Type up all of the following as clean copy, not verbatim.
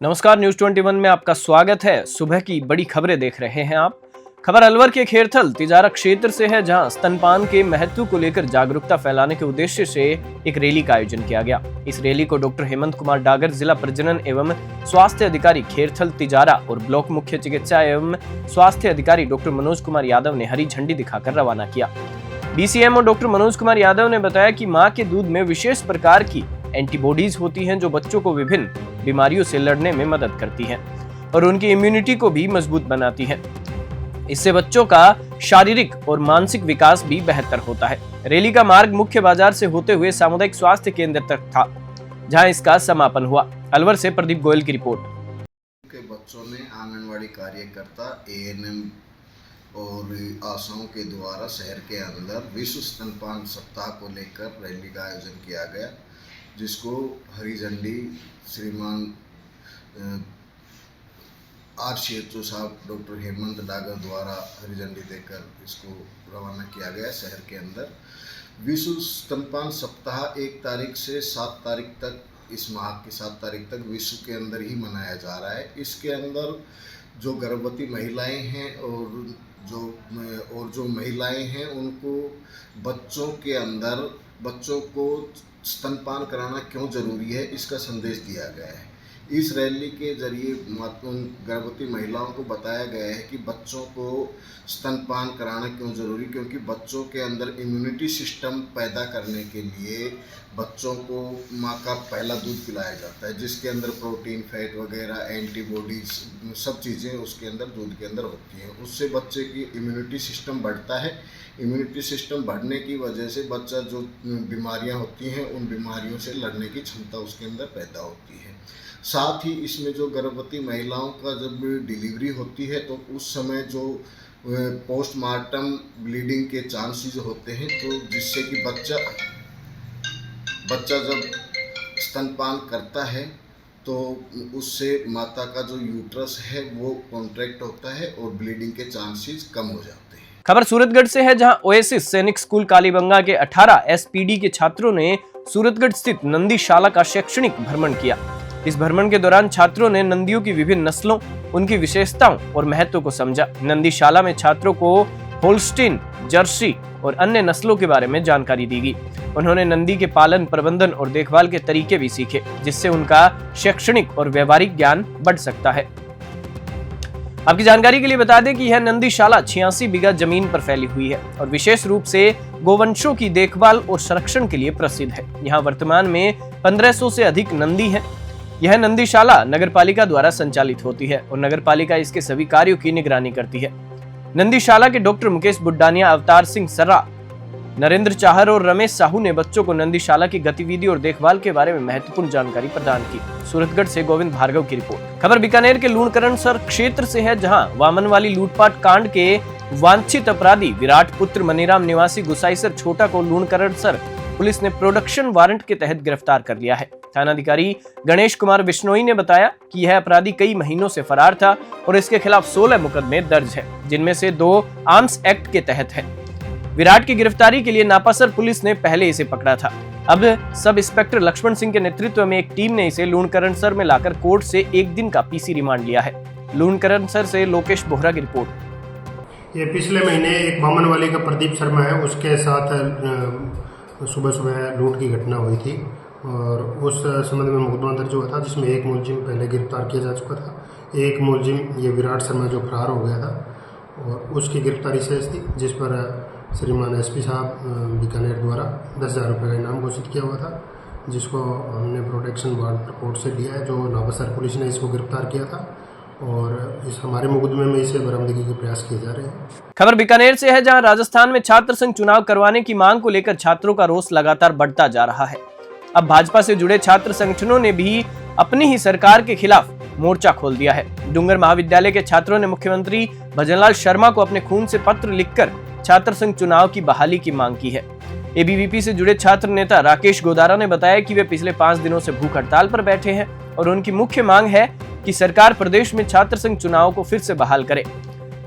नमस्कार, न्यूज 21 में आपका स्वागत है। सुबह की बड़ी खबरें देख रहे हैं आप। खबर अलवर के खेरथल तिजारा क्षेत्र से है, जहां स्तनपान के महत्व को लेकर जागरूकता फैलाने के उद्देश्य से एक रैली का आयोजन किया गया। इस रैली को डॉक्टर हेमंत कुमार डागर, जिला प्रजनन एवं स्वास्थ्य अधिकारी खेरथल तिजारा और ब्लॉक मुख्य चिकित्सा एवं स्वास्थ्य अधिकारी डॉक्टर मनोज कुमार यादव ने हरी झंडी दिखाकर रवाना किया। DCMO डॉक्टर मनोज कुमार यादव ने बताया कि मां के दूध में विशेष प्रकार की एंटीबॉडीज होती हैं, जो बच्चों को विभिन्न बीमारियों से लड़ने में मदद करती हैं और उनकी इम्यूनिटी को भी मजबूत बनाती हैं। इससे बच्चों का शारीरिक और मानसिक विकास भी बेहतर होता है। रैली का मार्ग मुख्य बाजार से होते हुए सामुदायिक स्वास्थ्य केंद्र तक था, जहां इसका समापन हुआ। अलवर से प्रदीप गोयल की रिपोर्ट। के बच्चों ने आंगनवाड़ी कार्यकर्ता, ANM और आशाओं के द्वारा शहर के अंदर विश्व स्तनपान सप्ताह को लेकर रैली का आयोजन किया गया, जिसको हरी झंडी श्रीमान RCHO साहब डॉक्टर हेमंत डागर द्वारा हरी झंडी देकर इसको रवाना किया गया। शहर के अंदर विश्व स्तनपान सप्ताह 1 तारीख से 7 तारीख तक, इस माह की 7 तारीख तक विश्व के अंदर ही मनाया जा रहा है। इसके अंदर जो गर्भवती महिलाएं हैं और जो महिलाएं हैं, उनको बच्चों को स्तनपान कराना क्यों ज़रूरी है, इसका संदेश दिया गया है। इस रैली के जरिए गर्भवती महिलाओं को बताया गया है कि बच्चों को स्तनपान कराना क्यों ज़रूरी, क्योंकि बच्चों के अंदर इम्यूनिटी सिस्टम पैदा करने के लिए बच्चों को माँ का पहला दूध पिलाया जाता है, जिसके अंदर प्रोटीन, फैट वगैरह, एंटीबॉडीज, सब चीज़ें उसके अंदर दूध के अंदर होती हैं। उससे बच्चे की इम्यूनिटी सिस्टम बढ़ता है। इम्यूनिटी सिस्टम बढ़ने की वजह से बच्चा जो बीमारियां होती हैं, उन बीमारियों से लड़ने की क्षमता उसके अंदर पैदा होती है। साथ ही इसमें जो गर्भवती महिलाओं का जब डिलीवरी होती है, तो उस समय जो पोस्टमार्टम ब्लीडिंग के चांसेस होते हैं, तो जिससे कि बच्चा जब स्तनपान करता है तो उससे माता का जो यूट्रस है वो कॉन्ट्रैक्ट होता है और ब्लीडिंग के चांसेस कम हो जाते हैं। खबर सूरतगढ़ से है, जहां ओएसिस सैनिक स्कूल कालीबंगा के 18 SPD के छात्रों ने सूरतगढ़ स्थित नंदी शाला का शैक्षणिक भ्रमण किया। इस भ्रमण के दौरान छात्रों ने नंदियों की विभिन्न नस्लों, उनकी विशेषताओं और महत्व को समझा। नंदी शाला में छात्रों को होल्स्टीन, जर्सी और अन्य नस्लों के बारे में जानकारी दी गई। उन्होंने नंदी के पालन, प्रबंधन और देखभाल के तरीके भी सीखे, जिससे उनका शैक्षणिक और व्यवहारिक ज्ञान बढ़ सकता है। आपकी जानकारी के लिए बता दें कि यह नंदी शाला 86 बीघा जमीन पर फैली हुई है और विशेष रूप से गोवंशों की देखभाल और संरक्षण के लिए प्रसिद्ध है। यहाँ वर्तमान में 1500 से अधिक नंदी हैं। यह नंदीशाला नगरपालिका द्वारा संचालित होती है और नगरपालिका इसके सभी कार्यों की निगरानी करती है। नंदीशाला के डॉक्टर मुकेश बुड्डानिया, अवतार सिंह सर्रा, नरेंद्र चाहर और रमेश साहू ने बच्चों को नंदीशाला की गतिविधि और देखभाल के बारे में महत्वपूर्ण जानकारी प्रदान की। सूरतगढ़ से गोविंद भार्गव की रिपोर्ट। खबर बीकानेर के लूणकरणसर क्षेत्र से है, जहां वामनवाली लूटपाट कांड के वांछित अपराधी विराट पुत्र मनीराम निवासी गुसाईसर छोटा को लूणकरणसर पुलिस ने प्रोडक्शन वारंट के तहत गिरफ्तार कर लिया है। थानाधिकारी गणेश कुमार बिश्नोई ने बताया कि यह अपराधी कई महीनों से फरार था और इसके खिलाफ 16 मुकदमे दर्ज है, जिनमें से 2 आर्म्स एक्ट के तहत है। विराट की गिरफ्तारी के लिए नापासर पुलिस ने पहले इसे पकड़ा था। अब सब इंस्पेक्टर लक्ष्मण सिंह के नेतृत्व में एक टीम ने इसे लूणकरणसर में लाकर कोर्ट से 1 दिन का PC रिमांड लिया है। लूणकरणसर से लोकेश बोहरा की रिपोर्ट। ये पिछले महीने एक बामनवाली का प्रदीप शर्मा है, उसके साथ सुबह लूट की घटना हुई थी और उस संबंध में मुकदमा दर्ज हुआ था, जिसमें एक मुलजिम पहले गिरफ्तार किया जा चुका था। एक मुलजिम ये विराट शर्मा जो फरार हो गया था और उसकी गिरफ्तारी शेष थी, जिस पर श्रीमान SP साहब बीकानेर द्वारा 10,000 रुपये का इनाम घोषित किया हुआ था, जिसको हमने प्रोटेक्शन वारंट कोर्ट से लिया है। जो नापासर पुलिस ने इसको गिरफ्तार किया था और इस हमारे मुकदमे में इसे बरामदगी के प्रयास किए जा रहे हैं। खबर बीकानेर से है, जहां राजस्थान में छात्र संघ चुनाव करवाने की मांग को लेकर छात्रों का रोष लगातार बढ़ता जा रहा है। अब भाजपा से जुड़े छात्र संगठनों ने भी अपनी ही सरकार के खिलाफ मोर्चा खोल दिया है। डूंगर महाविद्यालय के छात्रों ने मुख्यमंत्री भजनलाल शर्मा को अपने खून से पत्र लिखकर छात्र संघ चुनाव की बहाली की मांग की है। ABVP से जुड़े छात्र नेता राकेश गोदारा ने बताया कि वे पिछले 5 दिनों से भूख हड़ताल पर बैठे हैं और उनकी मुख्य मांग है कि सरकार प्रदेश में छात्र संघ चुनाव को फिर से बहाल करे।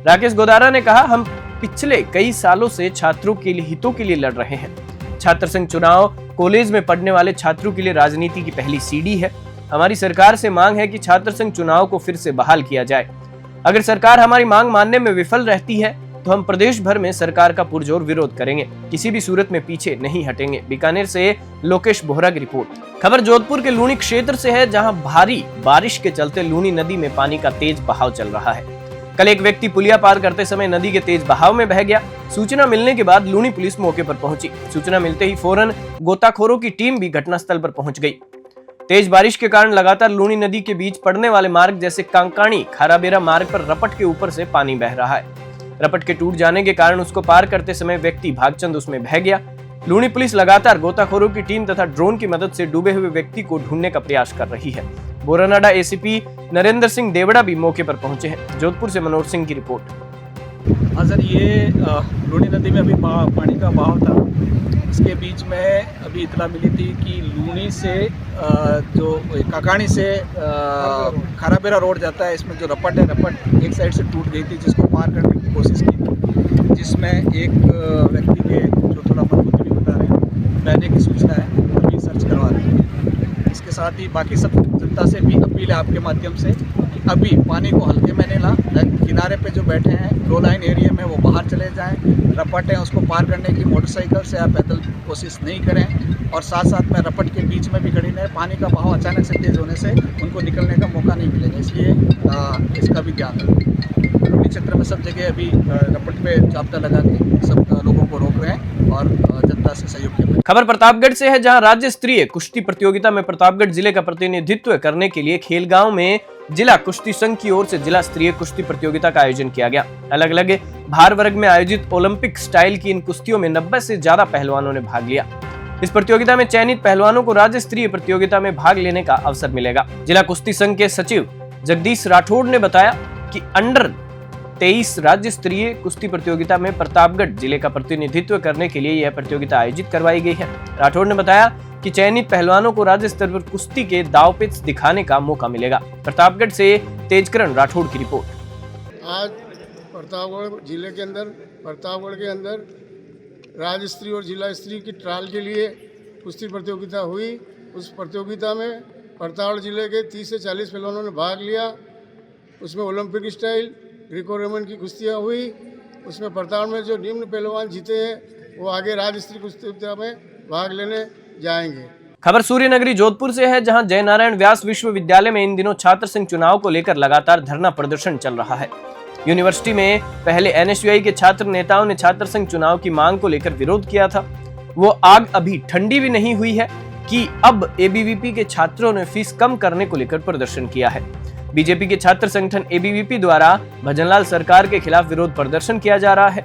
राकेश गोदारा ने कहा, हम पिछले कई सालों से छात्रों के हितों के लिए लड़ रहे हैं। छात्र संघ चुनाव कॉलेज में पढ़ने वाले छात्रों के लिए राजनीति की पहली सीढ़ी है। हमारी सरकार से मांग है कि छात्र संघ चुनाव को फिर से बहाल किया जाए। अगर सरकार हमारी मांग मानने में विफल रहती है तो हम प्रदेश भर में सरकार का पुरजोर विरोध करेंगे, किसी भी सूरत में पीछे नहीं हटेंगे। बीकानेर से लोकेश बोहरा की रिपोर्ट। खबर जोधपुर के लूनी क्षेत्र से है, जहां भारी बारिश के चलते लूनी नदी में पानी का तेज बहाव चल रहा है। कल एक व्यक्ति पुलिया पार करते समय नदी के तेज बहाव में बह गया। सूचना मिलने के बाद लूनी पुलिस मौके पर पहुंची। सूचना मिलते ही फौरन गोताखोरों की टीम भी घटनास्थल पर पहुंच गई। तेज बारिश के कारण लगातार लूनी नदी के बीच पड़ने वाले मार्ग जैसे कांकाणी खाराबेरा मार्ग पर रपट के ऊपर से पानी बह रहा है। रपट के टूट जाने के कारण उसको पार करते समय व्यक्ति भागचंद उसमें बह गया। लूनी पुलिस लगातार गोताखोरों की टीम तथा ड्रोन की मदद से डूबे हुए व्यक्ति को ढूंढने का प्रयास कर रही है। बोरानाडा एसीपी नरेंद्र सिंह देवड़ा भी मौके पर पहुंचे हैं। जोधपुर से मनोज सिंह की रिपोर्ट। हाँ सर, ये लूनी नदी में अभी पानी का बहाव था। इसके बीच में अभी इतला मिली थी कि लूनी से जो काकानी से खाराबेरा रोड जाता है, इसमें जो रपट है, रपट एक साइड से टूट गई थी, जिसको पार करने की कोशिश की थी, जिसमें एक व्यक्ति के जो थोड़ा मजबूत भी बता रहे हैं बहने की सूचना है, अभी सर्च करवा रहे हैं। इसके साथ ही बाकी सब जनता से भी अपील है आपके माध्यम से कि अभी पानी को हल्के में नहीं ला, किनारे पे जो बैठे हैं लो लाइन एरिया में वो बाहर चले जाएं। रपट है उसको पार करने की मोटरसाइकिल से या पैदल कोशिश नहीं करें, और साथ साथ में रपट के बीच में भी खड़ी नहीं। पानी का बहाव अचानक से तेज होने से उनको निकलने का मौका नहीं मिलेगा, इसलिए इसका भी ध्यान रखें। लूनी क्षेत्र में सब जगह अभी रपट पे जाब्ता लगा के सब लोगों को रोक रहे हैं और जनता से सहयोग किया। खबर प्रतापगढ़ से है, जहां राज्य स्तरीय कुश्ती प्रतियोगिता में प्रतापगढ़ जिले का प्रतिनिधित्व करने के लिए खेलगांव में जिला कुश्ती संघ की ओर से जिला स्तरीय कुश्ती प्रतियोगिता का आयोजन किया गया। अलग अलग भार वर्ग में आयोजित ओलंपिक स्टाइल की इन कुश्तियों में 90 से ज्यादा पहलवानों ने भाग लिया। इस प्रतियोगिता में चयनित पहलवानों को राज्य स्तरीय प्रतियोगिता में भाग लेने का अवसर मिलेगा। जिला कुश्ती संघ के सचिव जगदीश राठौड़ ने बताया कि अंडर 23 राज्य स्तरीय कुश्ती प्रतियोगिता में प्रतापगढ़ जिले का प्रतिनिधित्व करने के लिए यह प्रतियोगिता आयोजित करवाई गई है। राठौड़ ने बताया कि चयनित पहलवानों को राज्य स्तर पर कुश्ती के दांवपेच दिखाने का मौका मिलेगा। प्रतापगढ़ से तेजकरण राठौड़ की रिपोर्ट। आज प्रतापगढ़ जिले के अंदर, प्रतापगढ़ के अंदर राज्य स्तरीय और जिला स्तरीय की ट्रायल के लिए कुश्ती प्रतियोगिता हुई। उस प्रतियोगिता में प्रतापगढ़ जिले के 30 से 40 पहलवानों ने भाग लिया। उसमें ओलंपिक स्टाइल, ग्रीको रोमन की कुश्तियाँ हुई। उसमें प्रतापगढ़ में जो निम्न पहलवान जीते हैं वो आगे राज्य स्तरीय कुश्ती प्रतियोगिता में भाग लेने जाएंगे। खबर सूर्यनगरी जोधपुर से है, जहां जयनारायण व्यास विश्वविद्यालय में इन दिनों छात्र संघ चुनाव को लेकर लगातार धरना प्रदर्शन चल रहा है। यूनिवर्सिटी में पहले एनएसयूआई के छात्र नेताओं ने छात्र संघ चुनाव की मांग को लेकर विरोध किया था। वो आग अभी ठंडी भी नहीं हुई है कि अब एबीवीपी के छात्रों ने फीस कम करने को लेकर प्रदर्शन किया है। बीजेपी के छात्र संगठन एबीवीपी द्वारा भजनलाल सरकार के खिलाफ विरोध प्रदर्शन किया जा रहा है।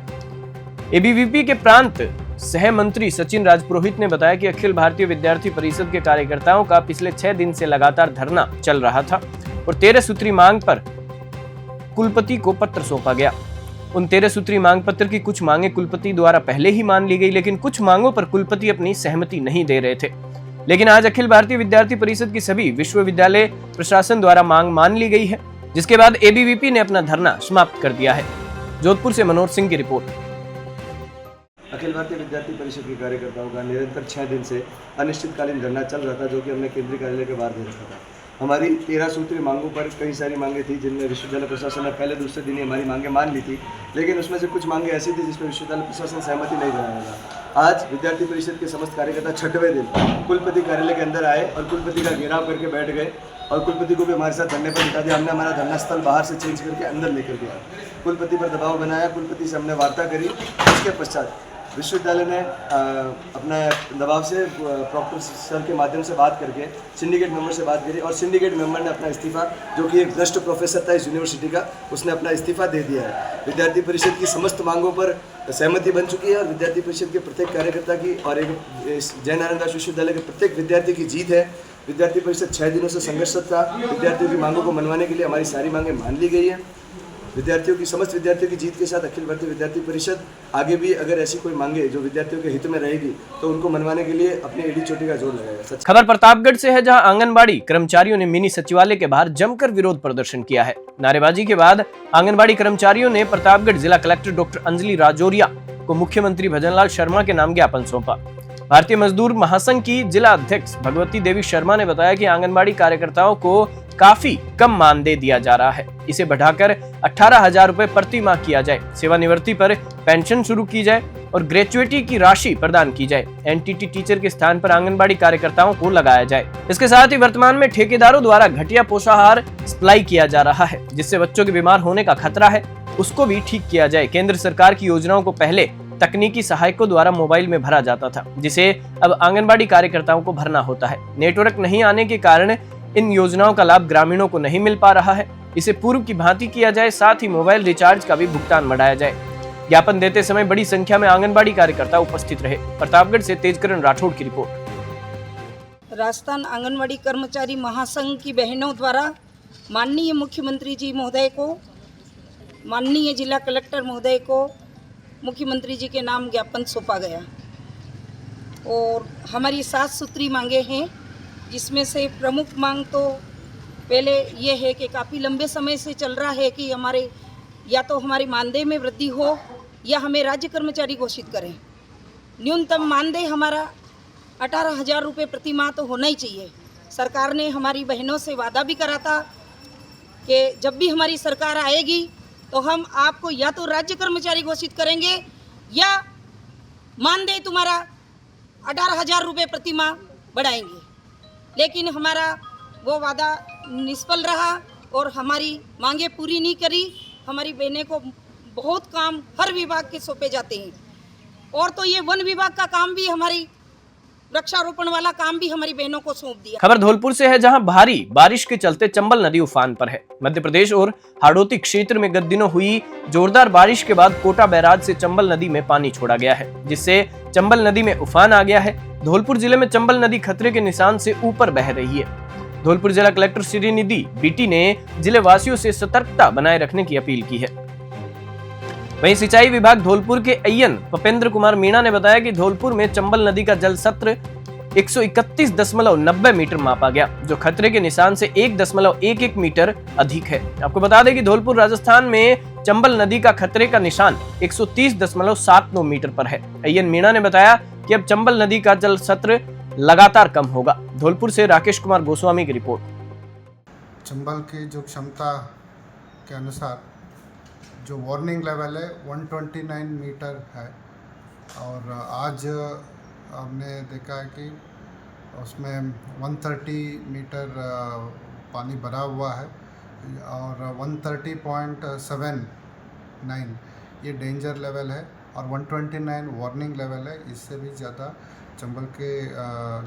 एबीवीपी के प्रांत सह मंत्री सचिन राजपुरोहित ने बताया कि अखिल भारतीय विद्यार्थी परिषद के कार्यकर्ताओं का पिछले 6 दिन से लगातार धरना चल रहा था और 13 सूत्री मांग पर कुलपति को पत्र सौंपा गया। उन 13 सूत्री मांग पत्र की कुछ मांगे कुलपति द्वारा पहले ही मान ली गई, लेकिन कुछ मांगों पर कुलपति अपनी सहमति नहीं दे रहे थे। लेकिन आज अखिल भारतीय विद्यार्थी परिषद की सभी विश्वविद्यालय प्रशासन द्वारा मांग मान ली गई है, जिसके बाद एबीवीपी ने अपना धरना समाप्त कर दिया है। जोधपुर से मनोज सिंह की रिपोर्ट। अखिल भारतीय विद्यार्थी परिषद के कार्यकर्ताओं का निरंतर 6 दिन से अनिश्चितकालीन धरना चल रहा था, जो कि हमने केंद्रीय कार्यालय के बाहर दे रखा था। हमारी 13 सूत्री मांगों पर कई सारी मांगे थी, जिनमें विश्वविद्यालय प्रशासन ने पहले दूसरे दिन ही हमारी मांगे मान ली थी, लेकिन उसमें से कुछ मांगे ऐसी थी जिसमें विश्वविद्यालय प्रशासन सहमति नहीं जनाया था। आज विद्यार्थी परिषद के समस्त कार्यकर्ता 6वें दिन कुलपति कार्यालय के अंदर आए और कुलपति का घेराव करके बैठ गए और कुलपति को भी हमारे साथ धरने पर बिठा दिया। हमने हमारा धरना स्थल बाहर से चेंज करके अंदर लेकर गया, कुलपति पर दबाव बनाया, कुलपति से हमने वार्ता करी। इसके पश्चात विश्वविद्यालय ने अपना दबाव से प्रॉक्टर सर के माध्यम से बात करके सिंडिकेट मेंबर से बात करी और सिंडिकेट मेंबर ने अपना इस्तीफा, जो कि एक भ्रष्ट प्रोफेसर था इस यूनिवर्सिटी का, उसने अपना इस्तीफा दे दिया है। विद्यार्थी परिषद की समस्त मांगों पर सहमति बन चुकी है और विद्यार्थी परिषद के प्रत्येक कार्यकर्ता की और एक जयनारायण व्यास विश्वविद्यालय के प्रत्येक विद्यार्थी की जीत है। विद्यार्थी परिषद 6 दिनों से संघर्षरत था। विद्यार्थियों की मांगों को मनवाने के लिए हमारी सारी मांगें मान ली गई है। विद्यार्थियों की समस्त विद्यार्थियों की जीत के साथ अखिल भारतीय विद्यार्थी परिषद आगे भी अगर ऐसी कोई मांगे जो विद्यार्थियों के हित में रहेगी तो उनको मनवाने के लिए अपनी एड़ी चोटी का जोर लगाएगा। खबर प्रतापगढ़ से है, जहां आंगनबाड़ी कर्मचारियों ने मिनी सचिवालय के बाहर जमकर विरोध प्रदर्शन किया है। नारेबाजी के बाद आंगनबाड़ी कर्मचारियों ने प्रतापगढ़ जिला कलेक्टर डॉक्टर अंजलि राजौरिया को मुख्यमंत्री भजनलाल शर्मा के नाम ज्ञापन सौंपा। भारतीय मजदूर महासंघ की जिला अध्यक्ष भगवती देवी शर्मा ने बताया कि आंगनबाड़ी कार्यकर्ताओं को काफी कम मानदेय दिया जा रहा है। इसे बढ़ाकर 18,000 रुपए प्रति माह किया जाए। सेवानिवृत्ति पर पेंशन शुरू की जाए और ग्रेचुइटी की राशि प्रदान की जाए। एनटीटी टीचर के स्थान पर आंगनबाड़ी कार्यकर्ताओं को लगाया जाए। इसके साथ ही वर्तमान में ठेकेदारों द्वारा घटिया पोषाहार सप्लाई किया जा रहा है, जिससे बच्चों के बीमार होने का खतरा है, उसको भी ठीक किया जाए। केंद्र सरकार की योजनाओं को पहले तकनीकी सहायकों द्वारा मोबाइल में भरा जाता था, जिसे अब आंगनबाड़ी कार्यकर्ताओं को भरना होता है। नेटवर्क नहीं आने के कारण इन योजनाओं का लाभ ग्रामीणों को नहीं मिल पा रहा है। इसे पूर्व की भांति किया जाए, साथ ही मोबाइल रिचार्ज का भी भुगतान बढ़ाया जाए। ज्ञापन देते समय बड़ी संख्या में आंगनबाड़ी कार्यकर्ता उपस्थित रहे। प्रतापगढ़ से तेजकरण राठौड़ की रिपोर्ट। राजस्थान आंगनवाड़ी कर्मचारी महासंघ की बहनों द्वारा माननीय मुख्यमंत्री जी महोदय को, माननीय जिला कलेक्टर महोदय को मुख्यमंत्री जी के नाम ज्ञापन सौंपा गया और हमारी 7 सूत्री मांगे हैं, जिसमें से प्रमुख मांग तो पहले ये है कि काफ़ी लंबे समय से चल रहा है कि हमारे या तो हमारे मानदेय में वृद्धि हो या हमें राज्य कर्मचारी घोषित करें। न्यूनतम मानदेय हमारा 18,000 रुपये प्रति माह तो होना ही चाहिए। सरकार ने हमारी बहनों से वादा भी करा था कि जब भी हमारी सरकार आएगी तो हम आपको या तो राज्य कर्मचारी घोषित करेंगे या मानदेय तुम्हारा 18,000 रुपये प्रति माह बढ़ाएंगे। लेकिन हमारा वो वादा निष्फल रहा और हमारी मांगे पूरी नहीं करी। हमारी बहनें को बहुत काम हर विभाग के सौंपे जाते हैं, और तो ये वन विभाग का काम भी, हमारी वृक्षारोपण वाला काम भी हमारी बहनों को सौंप दिया। खबर धौलपुर से है, जहां भारी बारिश के चलते चंबल नदी उफान पर है। मध्य प्रदेश और हाड़ौती क्षेत्र में गत दिनों हुई जोरदार बारिश के बाद कोटा बैराज से चंबल नदी में पानी छोड़ा गया है, जिससे चंबल नदी में उफान आ गया है। धौलपुर जिले में चंबल नदी खतरे के निशान से ऊपर बह रही है। धौलपुर जिला कलेक्टर श्रीनिधि बीटी ने जिले वासियों से सतर्कता बनाए रखने की अपील की है। वहीं सिंचाई विभाग धौलपुर के अय्यन पपेंद्र कुमार मीणा ने बताया कि धौलपुर में चंबल नदी का जल सत्र 131.90 मीटर मापा गया, जो खतरे के निशान से 1.11 मीटर अधिक है। आपको बता दें कि धौलपुर राजस्थान में चंबल नदी का खतरे का निशान 130.79 मीटर पर है। अय्यन मीणा ने बताया कि अब चंबल नदी का जल सत्र लगातार कम होगा। धौलपुर से राकेश कुमार गोस्वामी की रिपोर्ट। चंबल की जो क्षमता के अनुसार जो वार्निंग लेवल है 129 मीटर है, और आज हमने देखा है कि उसमें 130 मीटर पानी भरा हुआ है और 130.79 ये डेंजर लेवल है और 129 वार्निंग लेवल है। इससे भी ज़्यादा चंबल के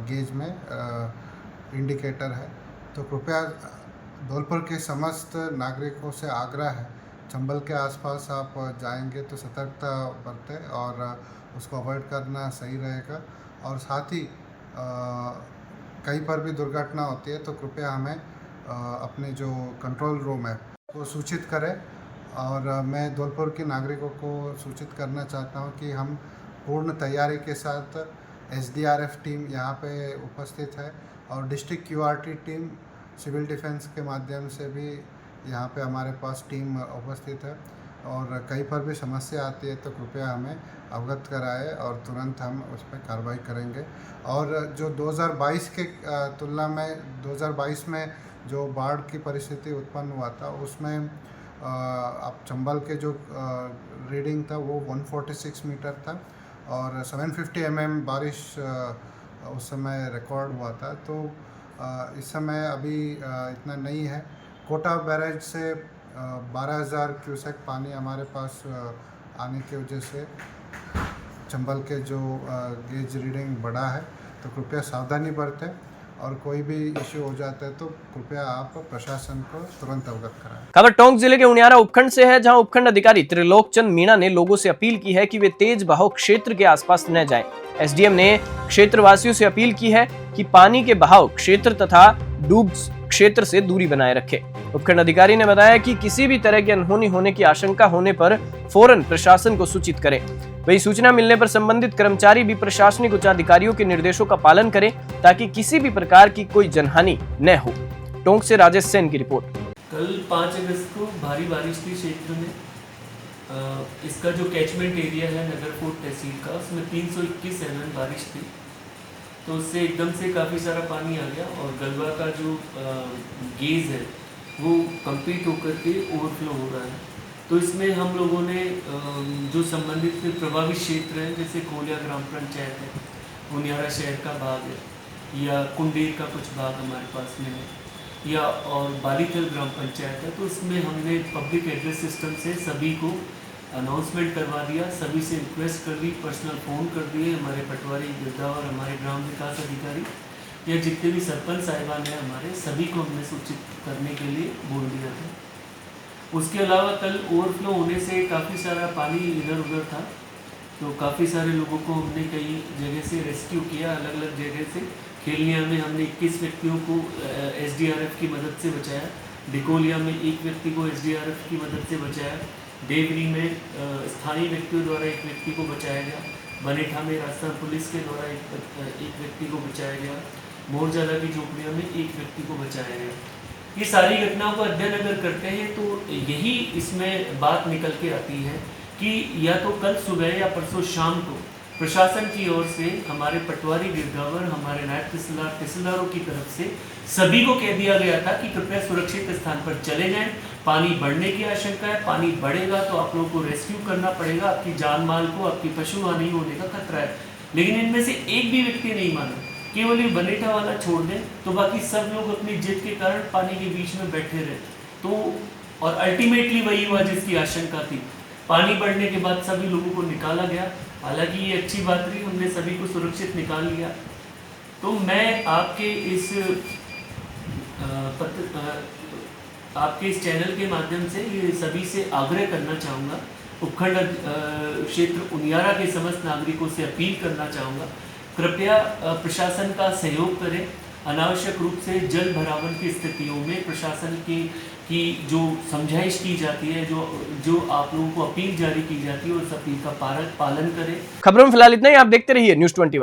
गेज में इंडिकेटर है। तो कृपया धौलपुर के समस्त नागरिकों से आग्रह है, चंबल के आसपास आप जाएंगे तो सतर्कता बरतें और उसको अवॉइड करना सही रहेगा। और साथ ही कहीं पर भी दुर्घटना होती है तो कृपया हमें अपने जो कंट्रोल रूम है वो सूचित करें। और मैं धौलपुर के नागरिकों को सूचित करना चाहता हूं कि हम पूर्ण तैयारी के साथ SDRF टीम यहाँ पे उपस्थित है और district QRT team civil defence के माध्यम से भी यहाँ पे हमारे पास टीम उपस्थित है। और कहीं पर भी समस्या आती है तो कृपया हमें अवगत कराएं और तुरंत हम उस पर कार्रवाई करेंगे। और जो 2022 के तुलना में 2022 में जो बाढ़ की परिस्थिति उत्पन्न हुआ था उसमें अब चंबल के जो रीडिंग था वो 146 मीटर था और 750 mm बारिश उस समय रिकॉर्ड हुआ था। तो इस समय अभी इतना नहीं है। कोटा बैरेज से 12,000 क्यूसेक पानी हमारे पास आने की वजह से चंबल के जो गेज रीडिंग बढ़ा है, तो कृपया सावधानी बरतें और कोई भी इश्यू हो जाता है तो कृपया आप प्रशासन को तुरंत अवगत कराएं। खबर टोंक जिले के उनियारा उपखंड से है, जहां उपखंड अधिकारी त्रिलोक चंद मीणा ने लोगों से अपील की है कि वे तेज बहाव क्षेत्र के आसपास न जाएं। SDM ने क्षेत्रवासियों से अपील की है कि पानी के बहाव क्षेत्र तथा डूब क्षेत्र से दूरी बनाए रखें। उपखंड अधिकारी ने बताया कि किसी भी तरह की अनहोनी होने की आशंका होने पर फौरन प्रशासन को सूचित करें। वही सूचना मिलने पर संबंधित कर्मचारी भी प्रशासनिक उच्चाधिकारियों के निर्देशों का पालन करें ताकि किसी भी प्रकार की कोई जनहानि न हो। टोंक से राजेश सेन की रिपोर्ट। कल 5 अगस्त को भारी बारिश थी क्षेत्र में। इसका जो कैचमेंट एरिया है नगरकोट तहसील का, उसमें 321 mm बारिश थी तो उससे एकदम से काफ़ी सारा पानी आ गया और गलवा का जो गेज है वो कंप्लीट होकर के ओवरफ्लो हो रहा है। तो इसमें हम लोगों ने जो संबंधित प्रभावित क्षेत्र हैं, जैसे कोलिया ग्राम पंचायत है, उनियारा शहर का भाग है, या कुंडेर का कुछ भाग हमारे पास में है, या और बालीथल ग्राम पंचायत है, तो इसमें हमने पब्लिक एड्रेस सिस्टम से सभी को अनाउंसमेंट करवा दिया, सभी से रिक्वेस्ट कर दी, पर्सनल फ़ोन कर दिए। हमारे पटवारी गिरदावर, हमारे ग्राम विकास अधिकारी या जितने भी सरपंच साहिबान हैं हमारे, सभी को हमने सूचित करने के लिए बोल दिया था। उसके अलावा कल ओवरफ्लो होने से काफ़ी सारा पानी इधर उधर था, तो काफ़ी सारे लोगों को हमने कई जगह से रेस्क्यू किया, अलग अलग जगह से। खेलिया में हमने 21 व्यक्तियों को एसडीआरएफ की मदद से बचाया, डिकोलिया में 1 व्यक्ति को एसडीआरएफ की मदद से बचाया, देवरी में स्थानीय व्यक्तियों द्वारा 1 व्यक्ति को बचाया गया, बनेठा में राजस्थान पुलिस के द्वारा एक व्यक्ति को बचाया गया, मोरजादा की झोपड़ियों में 1 व्यक्ति को बचाया गया। ये सारी घटनाओं का अध्ययन अगर करते हैं तो यही इसमें बात निकल के आती है कि या तो कल सुबह या परसों शाम को प्रशासन की ओर से हमारे पटवारी गिरदावर, हमारे नायब तहसीलदारों की तरफ से सभी को कह दिया गया था कि कृपया सुरक्षित स्थान पर चले जाएं। पानी बढ़ने की आशंका है, पानी बढ़ेगा तो आप लोगों को रेस्क्यू करना पड़ेगा, आपकी जान माल को, आपकी पशु हानि होने का खतरा है। लेकिन इनमें से एक भी व्यक्ति नहीं माना, केवल ये बनेठा वाला छोड़ दें, तो बाकी सब लोग अपनी जिद के कारण पानी के बीच में बैठे रहे। तो और अल्टीमेटली वही हुआ जिसकी आशंका थी। पानी बढ़ने के बाद सभी लोगों को निकाला गया, हालांकि ये अच्छी बात रही, हमने सभी को सुरक्षित निकाल लिया। तो मैं आपके इस चैनल के माध्यम से ये सभी से आग्रह करना चाहूँगा, उपखंड क्षेत्र उनियारा के समस्त नागरिकों से अपील करना चाहूँगा, कृपया प्रशासन का सहयोग करें। अनावश्यक रूप से जल भरावन की स्थितियों में प्रशासन की जो समझाइश की जाती है, जो आप लोगों को अपील जारी की जाती है, उस अपील का पालन करें। खबरों में फिलहाल इतना ही। आप देखते रहिए News 21।